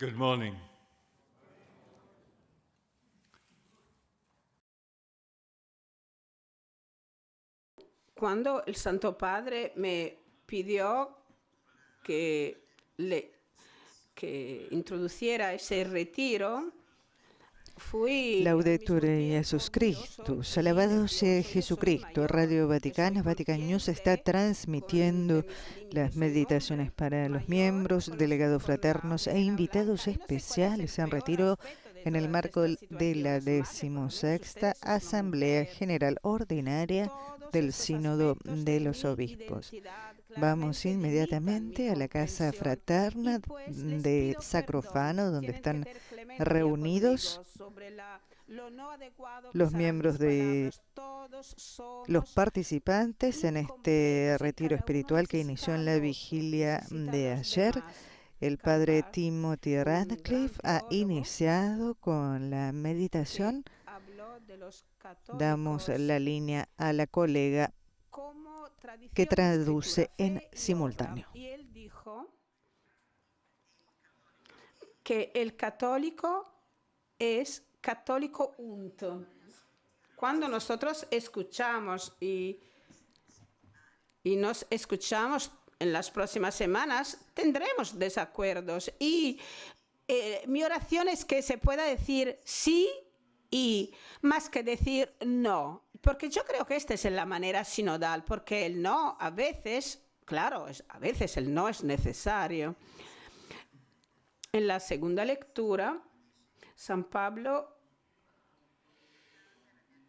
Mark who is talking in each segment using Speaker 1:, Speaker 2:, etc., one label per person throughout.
Speaker 1: Good morning.
Speaker 2: Cuando el Santo Padre me pidió que introduciera ese retiro, fui
Speaker 3: Laudetur Jesus Christus, alabado sea Jesucristo. Radio Vaticana, Vatican News está transmitiendo las meditaciones para los miembros, delegados fraternos e invitados especiales en retiro en el marco de la 16ª Asamblea General Ordinaria del Sínodo de los Obispos. Vamos inmediatamente a la casa fraterna de Sacrofano, donde están reunidos los miembros de los participantes en este retiro espiritual que inició en la vigilia de ayer. El padre Timothy Radcliffe ha iniciado con la meditación. Damos la línea a la colega que traduce en simultáneo.
Speaker 2: Y él dijo que el católico es católico unto. Cuando nosotros escuchamos y nos escuchamos en las próximas semanas, tendremos desacuerdos. Y mi oración es que se pueda decir sí y más que decir no. Porque yo creo que esta es la manera sinodal, porque el no a veces, claro, a veces el no es necesario. En la segunda lectura, San Pablo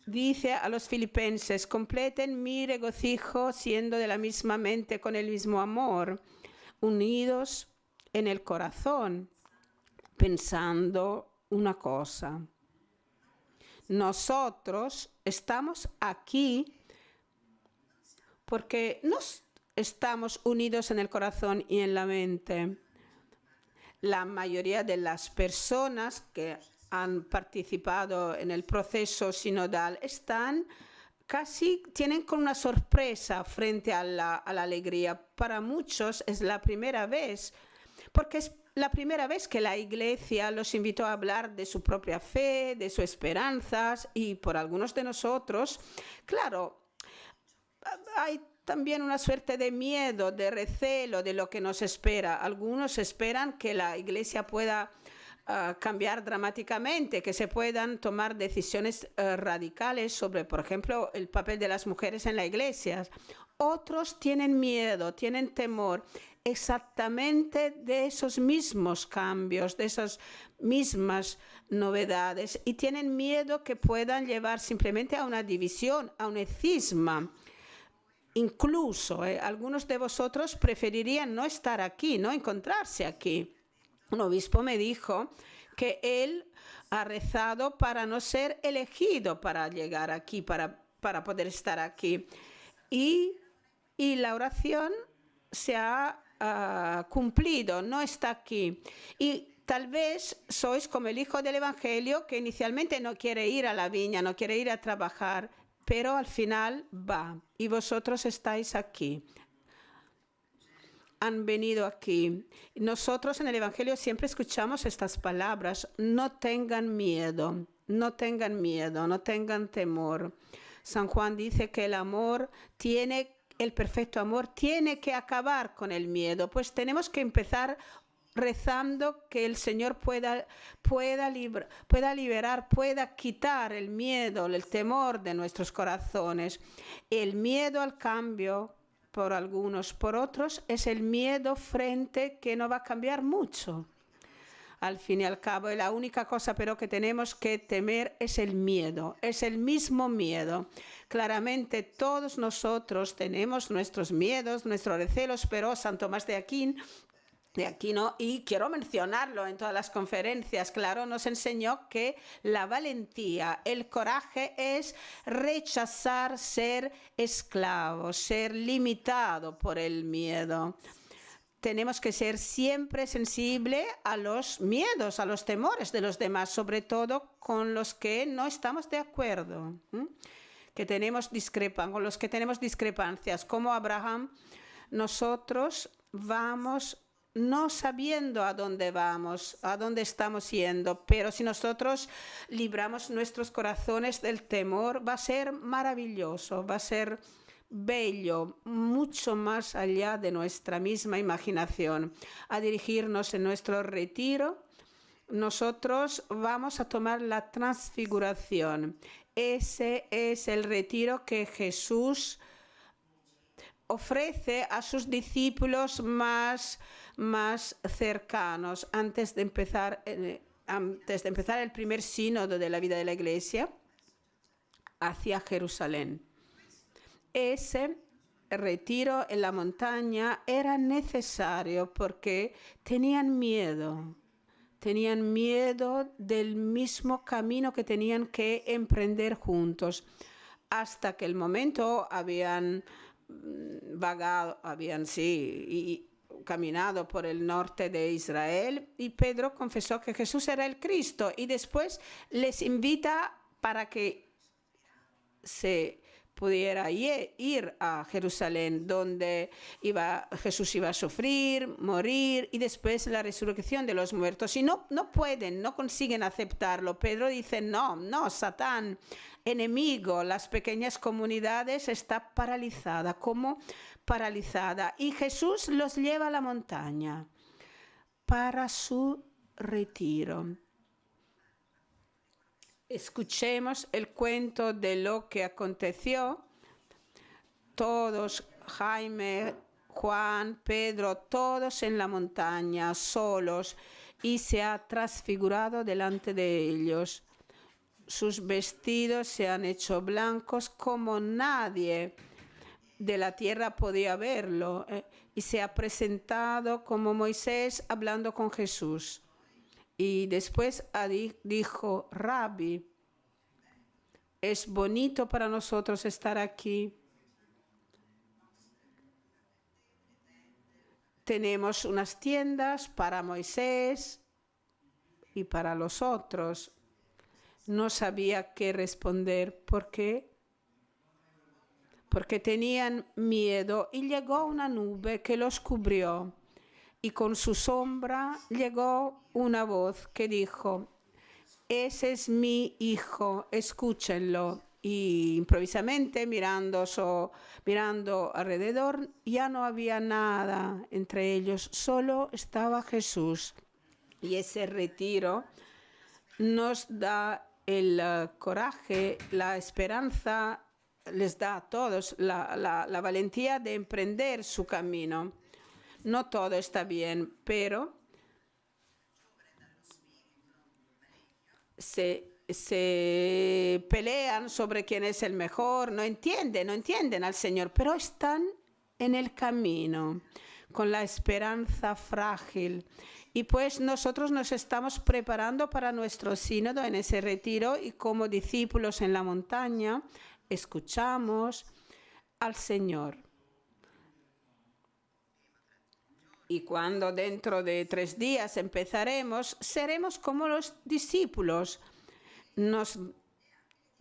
Speaker 2: dice a los filipenses: completen mi regocijo siendo de la misma mente, con el mismo amor, unidos en el corazón, pensando una cosa. Nosotros estamos aquí porque nos estamos unidos en el corazón y en la mente. La mayoría de las personas que han participado en el proceso sinodal tienen con una sorpresa frente a la alegría. Para muchos es la primera vez, porque es la primera vez que la Iglesia los invitó a hablar de su propia fe, de sus esperanzas, y por algunos de nosotros, claro, hay también una suerte de miedo, de recelo de lo que nos espera. Algunos esperan que la Iglesia pueda cambiar dramáticamente, que se puedan tomar decisiones radicales sobre, por ejemplo, el papel de las mujeres en la Iglesia. Otros tienen miedo, tienen temor exactamente de esos mismos cambios, de esas mismas novedades, y tienen miedo que puedan llevar simplemente a una división, a un cisma. Incluso algunos de vosotros preferirían no estar aquí, no encontrarse aquí. Un obispo me dijo que él ha rezado para no ser elegido para llegar aquí, para poder estar aquí. Y la oración se ha cumplido, no está aquí. Y tal vez sois como el hijo del Evangelio, que inicialmente no quiere ir a la viña, no quiere ir a trabajar, pero al final va. Y vosotros estáis aquí. Han venido aquí. Nosotros en el Evangelio siempre escuchamos estas palabras: no tengan miedo, no tengan miedo, no tengan temor. San Juan dice que el perfecto amor tiene que acabar con el miedo. Pues tenemos que empezar rezando que el Señor pueda liberar, pueda quitar el miedo, el temor de nuestros corazones. El miedo al cambio, por algunos, por otros, es el miedo frente que no va a cambiar mucho. Al fin y al cabo, la única cosa pero que tenemos que temer es el miedo, es el mismo miedo. Claramente todos nosotros tenemos nuestros miedos, nuestros recelos, pero San Tomás de Aquino, y quiero mencionarlo en todas las conferencias, claro, nos enseñó que la valentía, el coraje es rechazar ser esclavo, ser limitado por el miedo. Tenemos que ser siempre sensibles a los miedos, a los temores de los demás, sobre todo con los que no estamos de acuerdo, con los que tenemos discrepancias. Como Abraham, nosotros vamos no sabiendo a dónde vamos, a dónde estamos yendo, pero si nosotros libramos nuestros corazones del temor, va a ser maravilloso, va a ser bello, mucho más allá de nuestra misma imaginación. A dirigirnos en nuestro retiro, nosotros vamos a tomar la transfiguración. Ese es el retiro que Jesús ofrece a sus discípulos más cercanos antes de empezar el primer sínodo de la vida de la Iglesia hacia Jerusalén. Ese retiro en la montaña era necesario porque tenían miedo del mismo camino que tenían que emprender juntos. Hasta que el momento habían caminado por el norte de Israel y Pedro confesó que Jesús era el Cristo y después les invita para que se pudiera ir a Jerusalén, donde Jesús iba a sufrir, morir y después la resurrección de los muertos. Y no consiguen aceptarlo. Pedro dice, no, Satán, enemigo, las pequeñas comunidades está paralizada, como paralizada. Y Jesús los lleva a la montaña para su retiro. Escuchemos el cuento de lo que aconteció. Todos, Jaime, Juan, Pedro, todos en la montaña, solos, y se ha transfigurado delante de ellos. Sus vestidos se han hecho blancos como nadie de la tierra podía verlo, y se ha presentado como Moisés hablando con Jesús. Y después dijo, Rabbi, es bonito para nosotros estar aquí. Tenemos unas tiendas para Moisés y para los otros. No sabía qué responder. ¿Por qué? Porque tenían miedo y llegó una nube que los cubrió. Y con su sombra llegó una voz que dijo, ese es mi hijo, escúchenlo. Y improvisamente, mirando alrededor, ya no había nada entre ellos, solo estaba Jesús. Y ese retiro nos da el coraje, la esperanza, les da a todos la valentía de emprender su camino. No todo está bien, pero se pelean sobre quién es el mejor, no entienden al Señor, pero están en el camino, con la esperanza frágil. Y pues nosotros nos estamos preparando para nuestro sínodo en ese retiro y como discípulos en la montaña escuchamos al Señor. Y cuando dentro de 3 días empezaremos, seremos como los discípulos.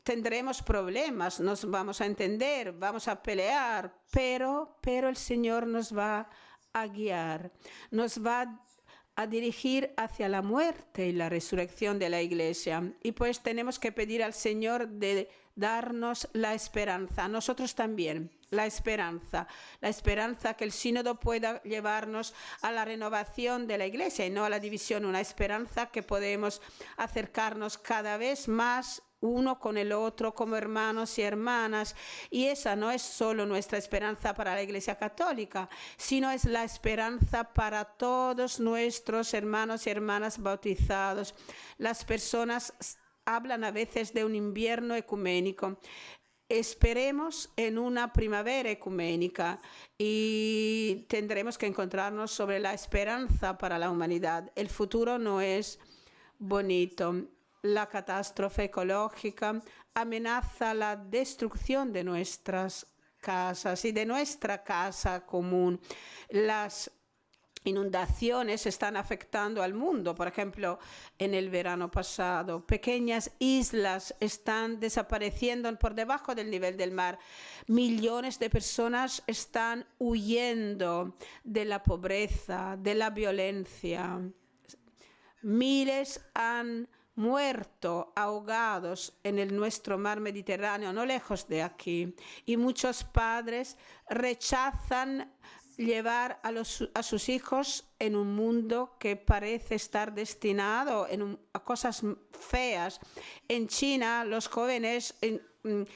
Speaker 2: Tendremos problemas, nos vamos a entender, vamos a pelear, pero el Señor nos va a guiar, nos va a dirigir hacia la muerte y la resurrección de la Iglesia. Y pues tenemos que pedir al Señor de darnos la esperanza, nosotros también. La esperanza que el sínodo pueda llevarnos a la renovación de la Iglesia y no a la división, una esperanza que podemos acercarnos cada vez más uno con el otro como hermanos y hermanas. Y esa no es solo nuestra esperanza para la Iglesia Católica, sino es la esperanza para todos nuestros hermanos y hermanas bautizados. Las personas hablan a veces de un invierno ecuménico. Esperemos en una primavera ecuménica y tendremos que encontrarnos sobre la esperanza para la humanidad. El futuro no es bonito. La catástrofe ecológica amenaza la destrucción de nuestras casas y de nuestra casa común. inundaciones están afectando al mundo. Por ejemplo, en el verano pasado, pequeñas islas están desapareciendo por debajo del nivel del mar. Millones de personas están huyendo de la pobreza, de la violencia. Miles han muerto ahogados en nuestro mar Mediterráneo, no lejos de aquí. Y muchos padres rechazan llevar a sus hijos en un mundo que parece estar destinado a cosas feas. En China, los jóvenes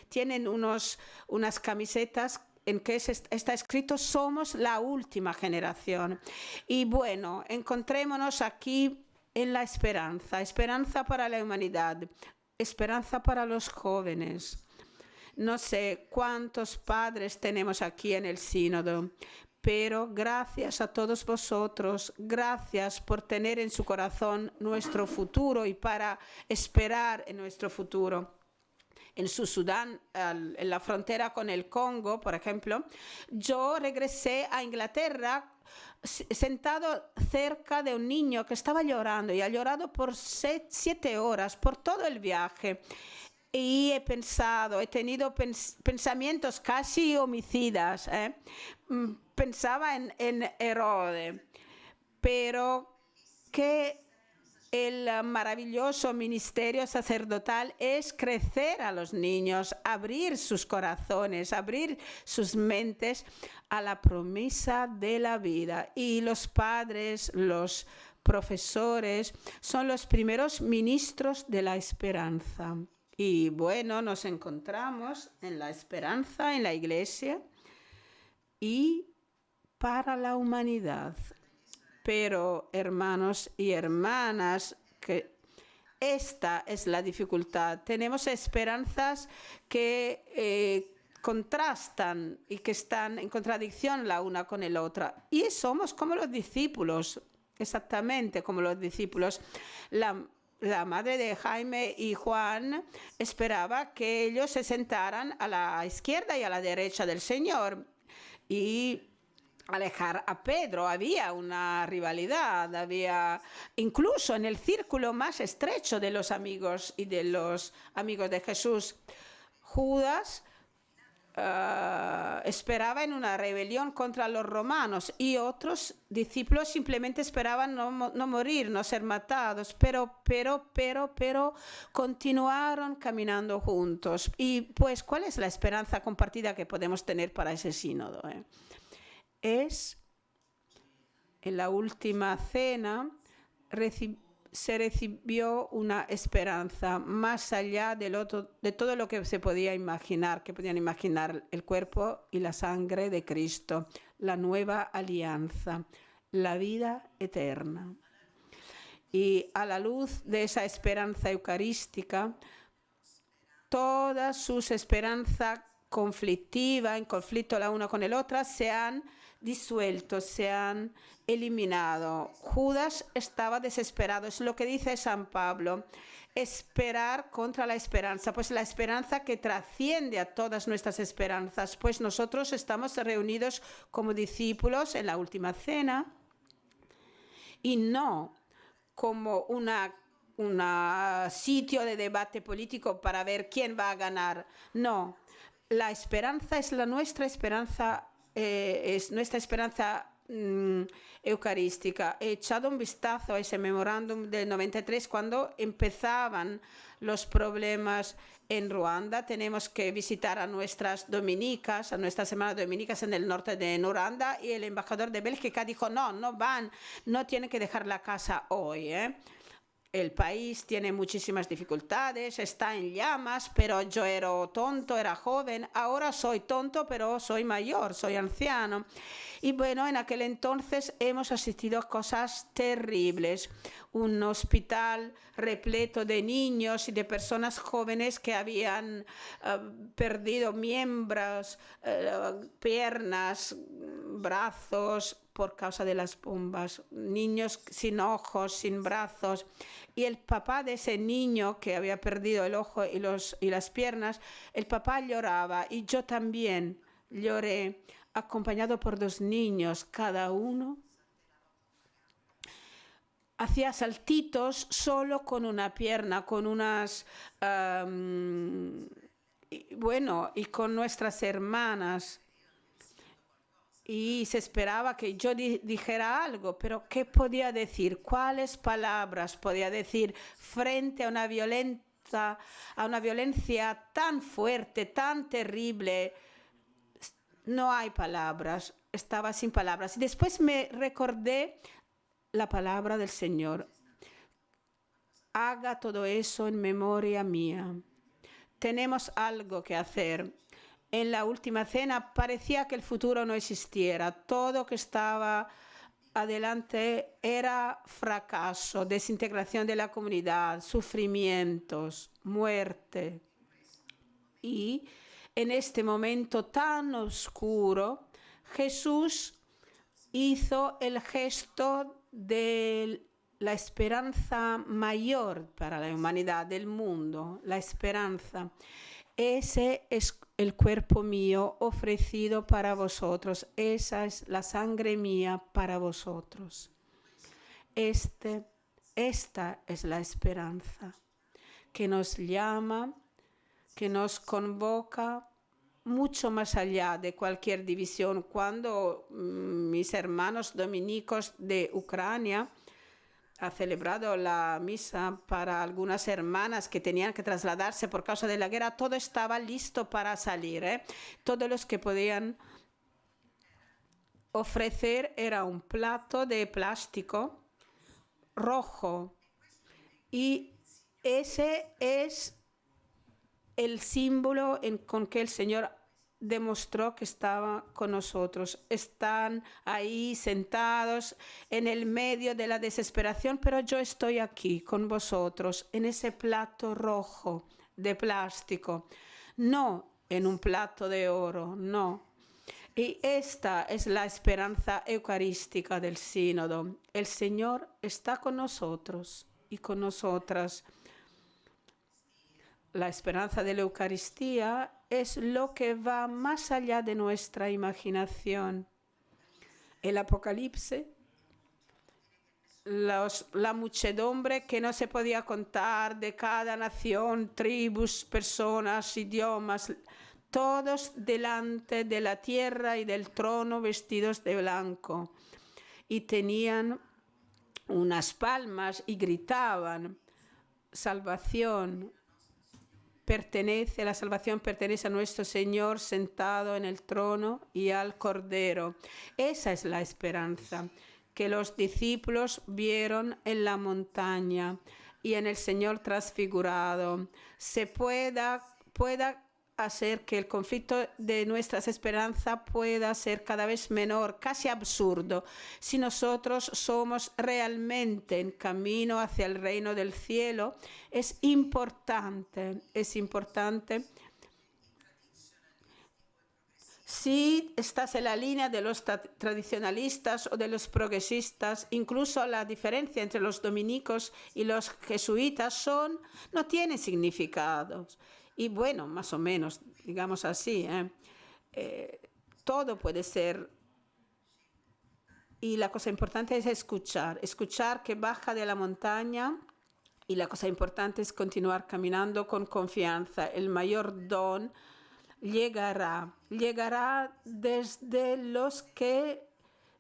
Speaker 2: tienen unas camisetas en que está escrito: somos la última generación. Y bueno, encontrémonos aquí en la esperanza, esperanza para la humanidad, esperanza para los jóvenes. No sé cuántos padres tenemos aquí en el sínodo, pero gracias a todos vosotros, gracias por tener en su corazón nuestro futuro y para esperar en nuestro futuro. En Sudán, en la frontera con el Congo, por ejemplo, yo regresé a Inglaterra sentado cerca de un niño que estaba llorando y ha llorado por 7 horas, por todo el viaje. Y he tenido pensamientos casi homicidas. Pensaba en Herodes, pero que el maravilloso ministerio sacerdotal es crecer a los niños, abrir sus corazones, abrir sus mentes a la promesa de la vida. Y los padres, los profesores, son los primeros ministros de la esperanza. Y bueno, nos encontramos en la esperanza, en la iglesia y para la humanidad. Pero, hermanos y hermanas, que esta es la dificultad. Tenemos esperanzas que contrastan y que están en contradicción la una con la otra. Y somos como los discípulos, exactamente como los discípulos. La madre de Jaime y Juan esperaba que ellos se sentaran a la izquierda y a la derecha del Señor y alejar a Pedro. Había una rivalidad, había incluso en el círculo más estrecho de los amigos y de los amigos de Jesús. Judas esperaba en una rebelión contra los romanos y otros discípulos simplemente esperaban no morir, no ser matados, pero continuaron caminando juntos. Y pues, ¿cuál es la esperanza compartida que podemos tener para ese sínodo? Es en la última cena se recibió una esperanza más allá de todo lo que se podía imaginar, que podían imaginar el cuerpo y la sangre de Cristo, la nueva alianza, la vida eterna. Y a la luz de esa esperanza eucarística, todas sus esperanzas conflictivas, en conflicto la una con la otra, se han disuelto, se han eliminado. Judas estaba desesperado, es lo que dice San Pablo: esperar contra la esperanza, pues la esperanza que trasciende a todas nuestras esperanzas. Pues nosotros estamos reunidos como discípulos en la última cena y no como un sitio de debate político para ver quién va a ganar. No, la esperanza es nuestra esperanza. Es nuestra esperanza eucarística. He echado un vistazo a ese memorándum del 93 cuando empezaban los problemas en Ruanda. Tenemos que visitar a nuestras dominicas, a nuestras hermanas dominicas en el norte de Ruanda, y el embajador de Bélgica dijo: no van, no tienen que dejar la casa hoy. El país tiene muchísimas dificultades, está en llamas, pero yo era tonto, era joven, ahora soy tonto, pero soy mayor, soy anciano. Y bueno, en aquel entonces hemos asistido a cosas terribles. Un hospital repleto de niños y de personas jóvenes que habían perdido miembros, piernas, brazos por causa de las bombas. Niños sin ojos, sin brazos. Y el papá de ese niño que había perdido el ojo y las piernas, el papá lloraba y yo también lloré, acompañado por 2 niños, cada uno hacía saltitos solo con una pierna, con unas... y con nuestras hermanas. Y se esperaba que yo dijera algo, pero ¿qué podía decir? ¿Cuáles palabras podía decir frente a una violencia tan fuerte, tan terrible? No hay palabras, estaba sin palabras. Y después me recordé la palabra del Señor. Haga todo eso en memoria mía. Tenemos algo que hacer. En la última cena parecía que el futuro no existiera. Todo que estaba adelante era fracaso, desintegración de la comunidad, sufrimientos, muerte. Y en este momento tan oscuro, Jesús hizo el gesto de la esperanza mayor para la humanidad, del mundo, la esperanza. Ese es el cuerpo mío ofrecido para vosotros. Esa es la sangre mía para vosotros. Esta es la esperanza que nos llama, que nos convoca mucho más allá de cualquier división. Cuando mis hermanos dominicos de Ucrania ha celebrado la misa para algunas hermanas que tenían que trasladarse por causa de la guerra, todo estaba listo para salir, Todos los que podían ofrecer era un plato de plástico rojo, y ese es el símbolo con que el Señor demostró que estaba con nosotros. Están ahí sentados en el medio de la desesperación, pero yo estoy aquí con vosotros en ese plato rojo de plástico, no en un plato de oro, no. Y esta es la esperanza eucarística del sínodo. El Señor está con nosotros y con nosotras. La esperanza de la Eucaristía es lo que va más allá de nuestra imaginación. El Apocalipsis, la muchedumbre que no se podía contar, de cada nación, tribus, personas, idiomas, todos delante de la tierra y del trono vestidos de blanco. Y tenían unas palmas y gritaban: salvación. La salvación pertenece a nuestro Señor sentado en el trono y al Cordero. Esa es la esperanza que los discípulos vieron en la montaña y en el Señor transfigurado. Se pueda hacer que el conflicto de nuestras esperanzas pueda ser cada vez menor, casi absurdo, si nosotros somos realmente en camino hacia el reino del cielo. Es importante. Si estás en la línea de los tradicionalistas o de los progresistas, incluso la diferencia entre los dominicos y los jesuitas no tiene significados. Y bueno, más o menos, digamos así, todo puede ser. Y la cosa importante es escuchar que baja de la montaña, y la cosa importante es continuar caminando con confianza. El mayor don llegará desde los que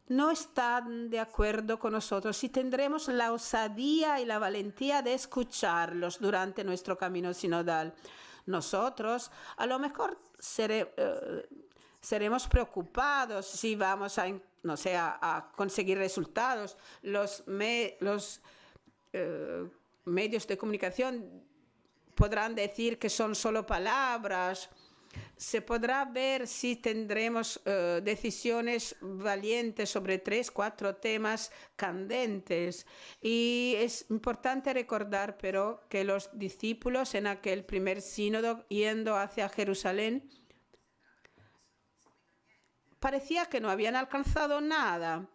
Speaker 2: no están de acuerdo con nosotros, y tendremos la osadía y la valentía de escucharlos durante nuestro camino sinodal. Nosotros a lo mejor seremos preocupados si vamos a conseguir resultados. Los medios de comunicación podrán decir que son solo palabras. Se podrá ver si tendremos decisiones valientes sobre 3, 4 temas candentes. Y es importante recordar, pero, que los discípulos en aquel primer sínodo, yendo hacia Jerusalén, parecía que no habían alcanzado nada,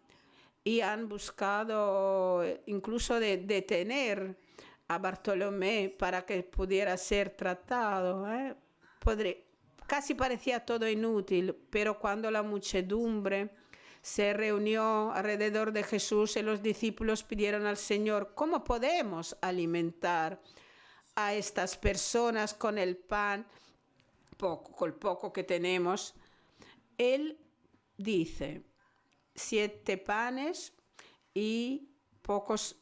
Speaker 2: y han buscado incluso detener a Bartolomé para que pudiera ser tratado. Casi parecía todo inútil, pero cuando la muchedumbre se reunió alrededor de Jesús y los discípulos pidieron al Señor: ¿cómo podemos alimentar a estas personas con el pan, con el poco que tenemos? Él dice: 7 panes y pocos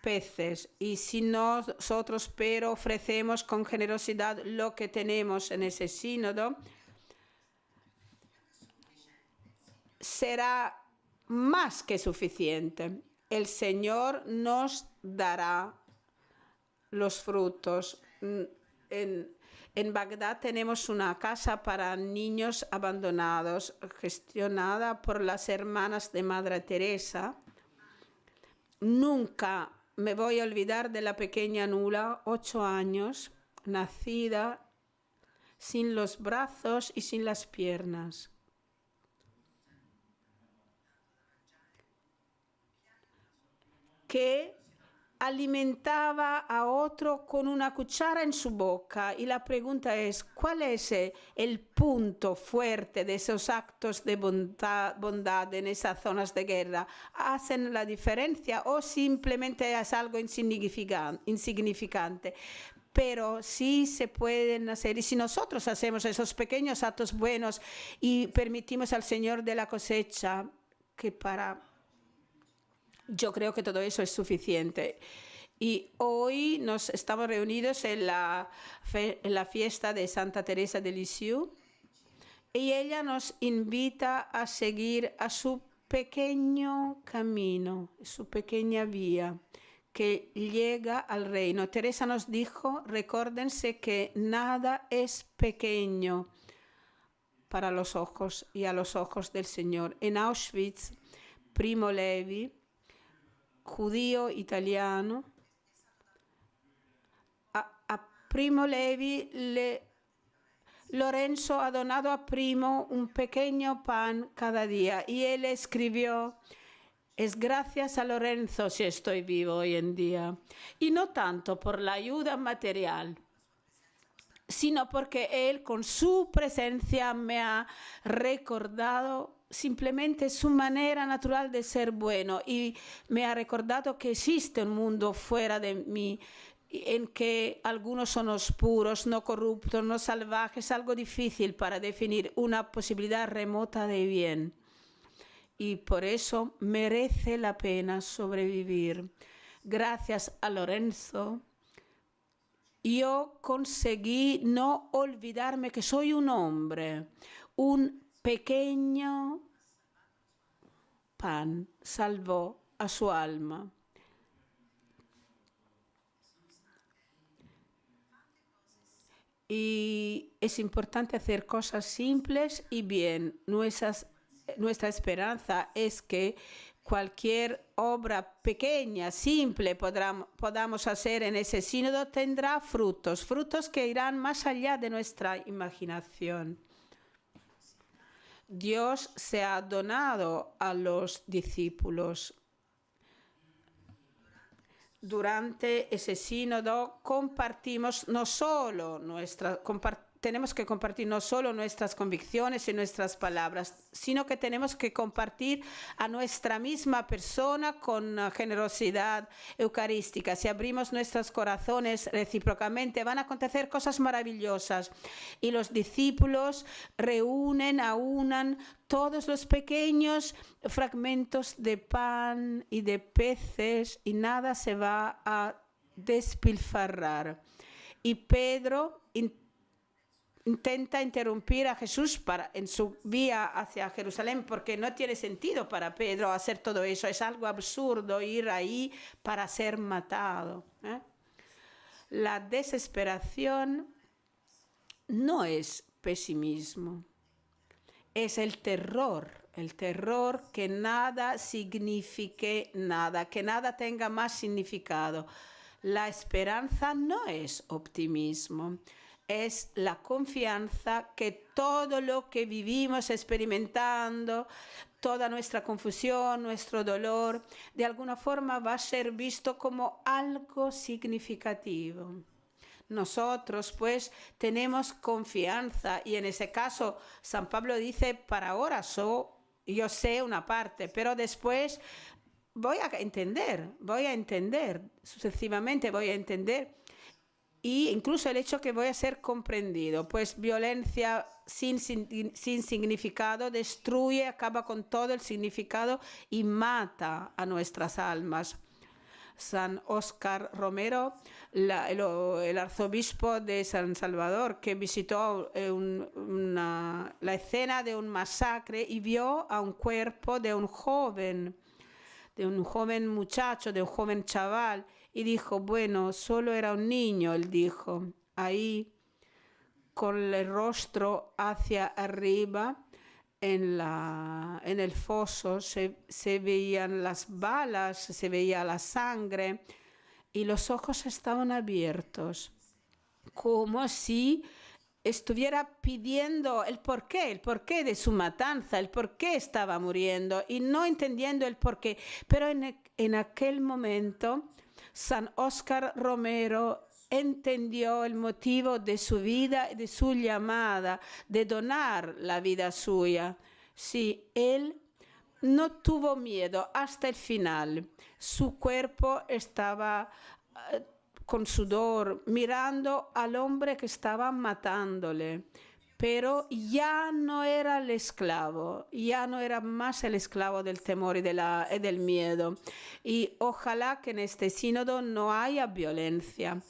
Speaker 2: peces, y si nosotros pero ofrecemos con generosidad lo que tenemos en ese sínodo, será más que suficiente. El Señor nos dará los frutos. En Bagdad tenemos una casa para niños abandonados gestionada por las hermanas de Madre Teresa. Nunca me voy a olvidar de la pequeña Nula, 8 años, nacida sin los brazos y sin las piernas. Que alimentaba a otro con una cuchara en su boca. Y la pregunta es: ¿cuál es el punto fuerte de esos actos de bondad en esas zonas de guerra? ¿Hacen la diferencia o simplemente es algo insignificante? Pero sí se pueden hacer, y si nosotros hacemos esos pequeños actos buenos y permitimos al Señor de la cosecha, yo creo que todo eso es suficiente. Y hoy nos estamos reunidos en la fiesta de Santa Teresa de Lisieux, y ella nos invita a seguir a su pequeño camino, su pequeña vía que llega al reino. Teresa nos dijo: recuérdense que nada es pequeño para los ojos y a los ojos del Señor. En Auschwitz, Primo Levi, judío italiano, a Primo Levi Lorenzo ha donado a Primo un pequeño pan cada día, y él escribió: es gracias a Lorenzo si estoy vivo hoy en día, y no tanto por la ayuda material, sino porque él con su presencia me ha recordado simplemente su manera natural de ser bueno, y me ha recordado que existe un mundo fuera de mí en que algunos son oscuros, no corruptos, no salvajes, algo difícil para definir, una posibilidad remota de bien. Y por eso merece la pena sobrevivir. Gracias a Lorenzo, yo conseguí no olvidarme que soy un hombre. Un pequeño pan salvó a su alma. Y es importante hacer cosas simples y bien. Nuestra esperanza es que cualquier obra pequeña, simple, podamos hacer en ese sínodo tendrá frutos que irán más allá de nuestra imaginación. Dios se ha donado a los discípulos. Durante ese sínodo tenemos que compartir no solo nuestras convicciones y nuestras palabras, sino que tenemos que compartir a nuestra misma persona con generosidad eucarística. Si abrimos nuestros corazones recíprocamente, van a acontecer cosas maravillosas. Y los discípulos aunan todos los pequeños fragmentos de pan y de peces, y nada se va a despilfarrar. Y Pedro intenta interrumpir a Jesús en su vía hacia Jerusalén, porque no tiene sentido para Pedro hacer todo eso. Es algo absurdo ir ahí para ser matado. La desesperación no es pesimismo, es el terror que nada signifique nada, que nada tenga más significado. La esperanza no es optimismo. Es la confianza que todo lo que vivimos experimentando, toda nuestra confusión, nuestro dolor, de alguna forma va a ser visto como algo significativo. Nosotros, pues, tenemos confianza, y en ese caso, San Pablo dice: para ahora soy yo sé una parte, pero después voy a entender, sucesivamente voy a entender. Y incluso el hecho que voy a ser comprendido, pues violencia sin significado destruye, acaba con todo el significado y mata a nuestras almas. San Óscar Romero, el arzobispo de San Salvador, que visitó la escena de un masacre y vio a un cuerpo de un joven muchacho, de un joven chaval, y dijo, bueno, solo era un niño, él dijo, ahí con el rostro hacia arriba, en el foso se veían las balas, se veía la sangre y los ojos estaban abiertos, como si estuviera pidiendo el porqué de su matanza, el por qué estaba muriendo y no entendiendo el porqué. Pero en aquel momento, San Óscar Romero entendió el motivo de su vida, de su llamada, de donar la vida suya. Sí, él no tuvo miedo hasta el final. Su cuerpo estaba con sudor, mirando al hombre que estaba matándole. Pero ya no era el esclavo, ya no era más el esclavo del temor y del miedo. Y ojalá que en este sínodo no haya violencia,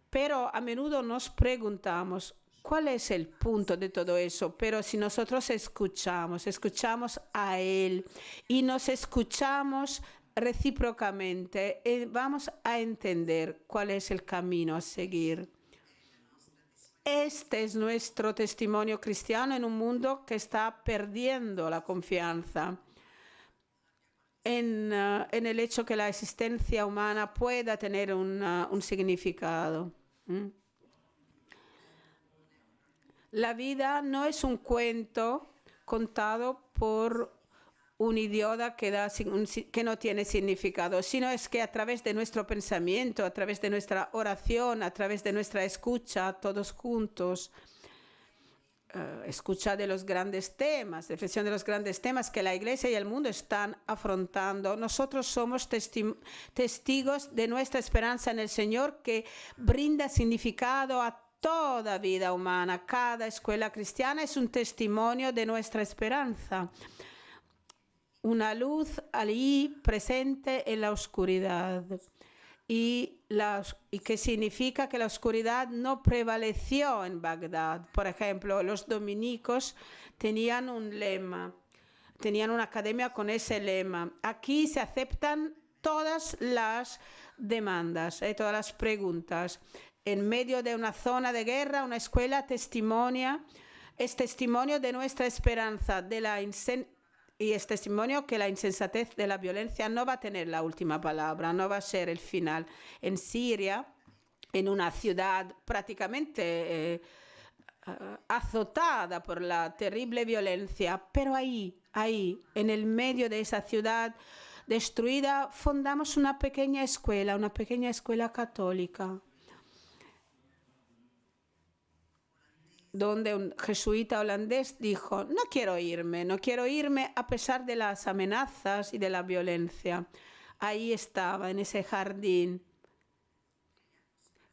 Speaker 2: pero a menudo nos preguntamos, ¿cuál es el punto de todo eso? Pero si nosotros escuchamos a Él y nos escuchamos recíprocamente, vamos a entender cuál es el camino a seguir. Este es nuestro testimonio cristiano en un mundo que está perdiendo la confianza en el hecho que la existencia humana pueda tener un significado. La vida no es un cuento contado por un idiota que no tiene significado, sino es que a través de nuestro pensamiento, a través de nuestra oración, a través de nuestra escucha, todos juntos, escucha de los grandes temas, reflexión de los grandes temas que la Iglesia y el mundo están afrontando. Nosotros somos testigos de nuestra esperanza en el Señor, que brinda significado a toda vida humana. Cada escuela cristiana es un testimonio de nuestra esperanza. Una luz allí presente en la oscuridad. Y que significa que la oscuridad no prevaleció en Bagdad. Por ejemplo, los dominicos tenían un lema, tenían una academia con ese lema. Aquí se aceptan todas las demandas, todas las preguntas. En medio de una zona de guerra, una escuela es testimonio de nuestra esperanza, y es testimonio que la insensatez de la violencia no va a tener la última palabra, no va a ser el final. En Siria, en una ciudad prácticamente azotada por la terrible violencia, pero ahí, en el medio de esa ciudad destruida, fundamos una pequeña escuela católica, donde un jesuita holandés dijo, no quiero irme a pesar de las amenazas y de la violencia. Ahí estaba, en ese jardín.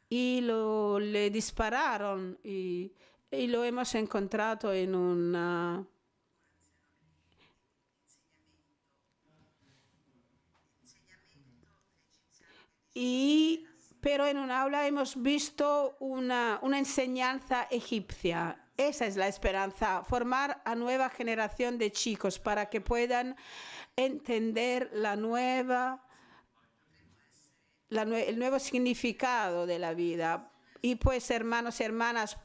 Speaker 2: Y le dispararon y lo hemos encontrado en una... Pero en un aula hemos visto una enseñanza egipcia. Esa es la esperanza, formar a nueva generación de chicos para que puedan entender el nuevo significado de la vida. Y pues, hermanos y hermanas,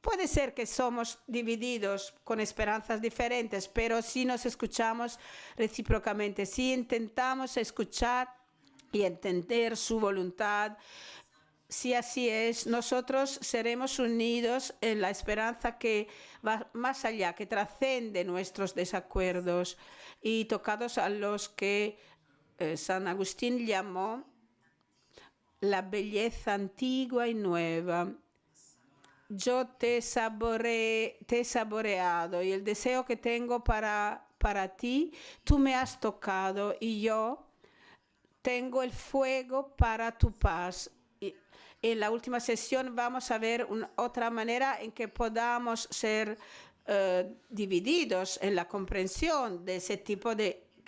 Speaker 2: puede ser que somos divididos con esperanzas diferentes, pero si nos escuchamos recíprocamente, si intentamos escuchar y entender su voluntad, si así es, nosotros seremos unidos en la esperanza que va más allá, que trasciende nuestros desacuerdos, y tocados a los que San Agustín llamó la belleza antigua y nueva. yo te he saboreado y el deseo que tengo para ti, tú me has tocado y yo tengo el fuego para tu paz. Y en la última sesión vamos a ver otra manera en que podamos ser divididos en la comprensión de ese tipo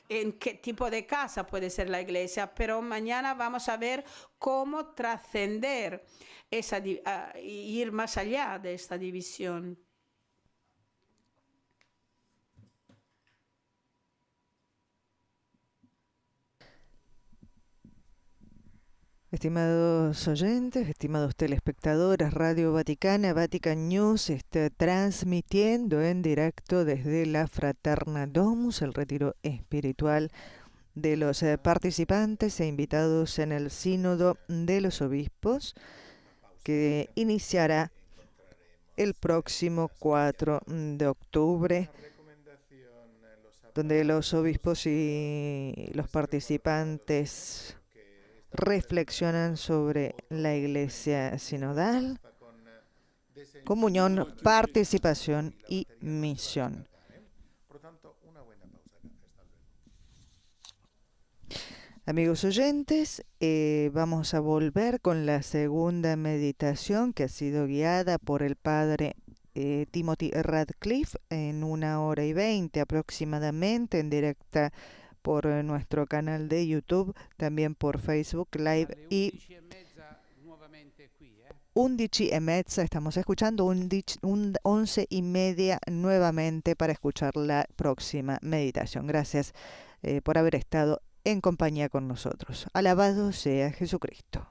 Speaker 2: en qué tipo de casa puede ser la iglesia, pero mañana vamos a ver cómo trascender y ir más allá de esta división.
Speaker 3: Estimados oyentes, estimados telespectadores, Radio Vaticana, Vatican News está transmitiendo en directo desde la Fraterna Domus, el retiro espiritual de los participantes e invitados en el Sínodo de los Obispos, que iniciará el próximo 4 de octubre, donde los obispos y los participantes reflexionan sobre la Iglesia sinodal, comunión, participación y misión. Amigos oyentes, vamos a volver con la segunda meditación que ha sido guiada por el padre Timothy Radcliffe en 1h20 aproximadamente, en directa por nuestro canal de YouTube, también por Facebook Live y 11:30, estamos escuchando 11:30 nuevamente para escuchar la próxima meditación. Gracias por haber estado en compañía con nosotros. Alabado sea Jesucristo.